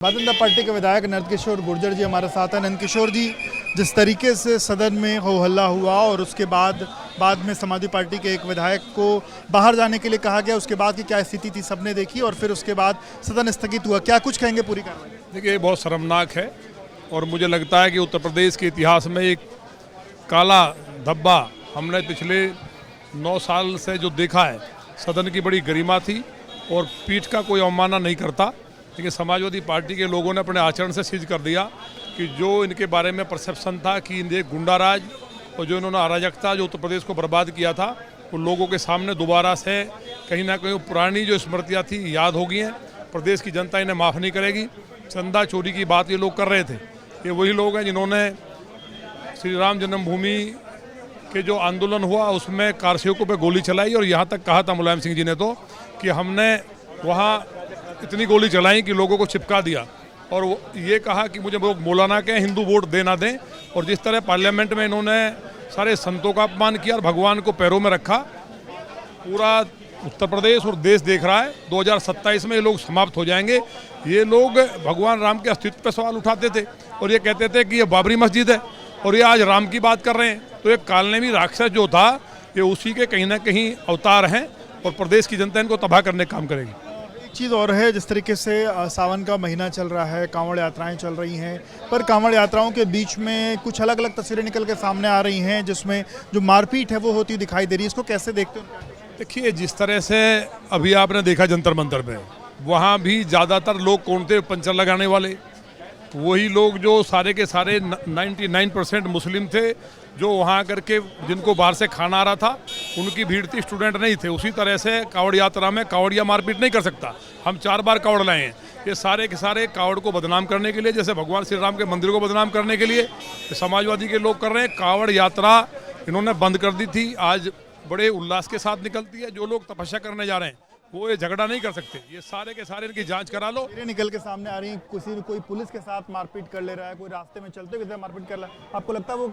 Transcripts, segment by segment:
Bharatiya Janata party के विधायक नंदकिशोर गुर्जर जी हमारे साथ हैं। नंदकिशोर जी, जिस तरीके से सदन में हो हल्ला हुआ और उसके बाद में समाजवादी पार्टी के एक विधायक को बाहर जाने के लिए कहा गया, उसके बाद की क्या स्थिति थी सबने देखी और फिर उसके बाद सदन स्थगित हुआ, क्या कुछ कहेंगे पूरी कार्रवाई? देखिए, बहुत शर्मनाक है और मुझे लगता है कि उत्तर प्रदेश के इतिहास में एक काला धब्बा हमने पिछले 9 साल से जो देखा है। सदन की बड़ी गरिमा थी और पीठ का कोई अवमानना नहीं करता, लेकिन समाजवादी पार्टी के लोगों ने अपने आचरण से सिद्ध कर दिया कि जो इनके बारे में परसेप्शन था कि इन्हें गुंडाराज और जो इन्होंने अराजकता जो उत्तर प्रदेश को बर्बाद किया था, उन लोगों के सामने दोबारा से कहीं ना कहीं पुरानी जो स्मृतियाँ थी याद हो गई हैं। प्रदेश की जनता इन्हें माफ़ नहीं करेगी। चंदा चोरी की बात ये लोग कर रहे थे, ये वही लोग हैं जिन्होंने श्री राम जन्मभूमि के जो आंदोलन हुआ उसमें कारसेवकों पे गोली चलाई और यहाँ तक कहा था मुलायम सिंह जी ने तो कि हमने वहाँ इतनी गोली चलाई कि लोगों को चिपका दिया और ये कहा कि मुझे लोग मौलाना के हिंदू वोट देना दें। और जिस तरह पार्लियामेंट में इन्होंने सारे संतों का अपमान किया और भगवान को पैरों में रखा, पूरा उत्तर प्रदेश और देश देख रहा है 2027 में ये लोग समाप्त हो जाएंगे। ये लोग भगवान राम के अस्तित्व पर सवाल उठाते थे और ये कहते थे कि ये बाबरी मस्जिद है और ये आज राम की बात कर रहे हैं। तो ये कालनेमी राक्षस जो था ये उसी के कहीं ना कहीं अवतार हैं और प्रदेश की जनता इनको तबाह करने का काम करेगी। एक चीज़ और है, जिस तरीके से सावन का महीना चल रहा है, कांवड़ यात्राएं चल रही हैं, पर कांवड़ यात्राओं के बीच में कुछ अलग अलग तस्वीरें निकल के सामने आ रही हैं जिसमें जो मारपीट है वो होती दिखाई दे रही है। इसको कैसे देखते हो? देखिए, जिस तरह से अभी आपने देखा जंतर मंतर में, वहाँ भी ज़्यादातर लोग कौन थे? पंचर लगाने वाले, वही लोग जो सारे के सारे 99% मुस्लिम थे, जो वहाँ करके जिनको बाहर से खाना आ रहा था उनकी भीड़ थी, स्टूडेंट नहीं थे। उसी तरह से कांवड़ यात्रा में कांवड़िया मारपीट नहीं कर सकता। हम 4 बार कांवड़ लाए हैं। ये सारे के सारे कांवड़ को बदनाम करने के लिए, जैसे भगवान श्री राम के मंदिर को बदनाम करने के लिए समाजवादी के लोग कर रहे हैं। कांवड़ यात्रा इन्होंने बंद कर दी थी, आज बड़े उल्लास के साथ निकलती है। जो लोग तपस्या करने जा रहे हैं वो ये झगड़ा नहीं कर सकते। ये सारे के सारे इनकी जांच करा लो। निकल के सामने आ रही कोई पुलिस के साथ मारपीट कर ले रहा है, कोई रास्ते में चलते हुए मारपीट कर रहा है, आपको लगता है वो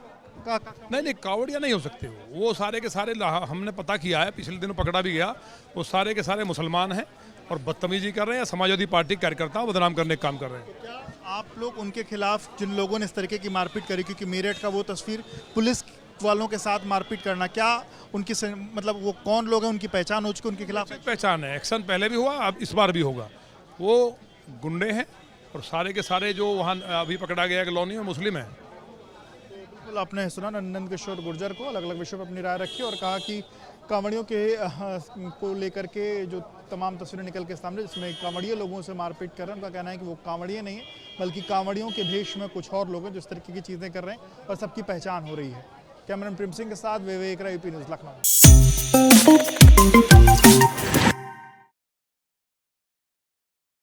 नहीं, कांवड़िया नहीं हो सकते। वो सारे के सारे हमने पता किया है, पिछले दिनों पकड़ा भी गया। वो सारे के सारे मुसलमान हैं और बदतमीजी कर रहे हैं, समाजवादी पार्टी कार्यकर्ता बदनाम करने का काम कर रहे हैं। क्या आप लोग उनके खिलाफ, जिन लोगों ने इस तरीके की मारपीट करी, क्योंकि मेरठ का वो तस्वीर पुलिस वालों के साथ मारपीट करना, क्या उनकी मतलब वो कौन लोग हैं, उनकी पहचान हो चुकी, उनके खिलाफ पहचान है? एक्शन पहले भी हुआ, अब इस बार भी होगा। वो गुंडे हैं और सारे के सारे जो वहाँ अभी पकड़ा गया कॉलोनी में मुस्लिम है। बिल्कुल, आपने सुना नंदकिशोर गुर्जर को अलग अलग विषयों पर अपनी राय रखी और कहा कि कांवड़ियों के को लेकर के जो तमाम तस्वीरें निकल के सामने जिसमें कांवड़िये लोगों से मारपीट कर रहे हैं, उनका कहना है कि वो कांवड़िये नहीं है बल्कि कांवड़ियों के भेष में कुछ और लोग हैं जो इस तरीके की चीज़ें कर रहे हैं और सबकी पहचान हो रही है। कैमरामैन प्रेम सिंह के साथ विवेक राय, यूपी न्यूज़, लखनऊ।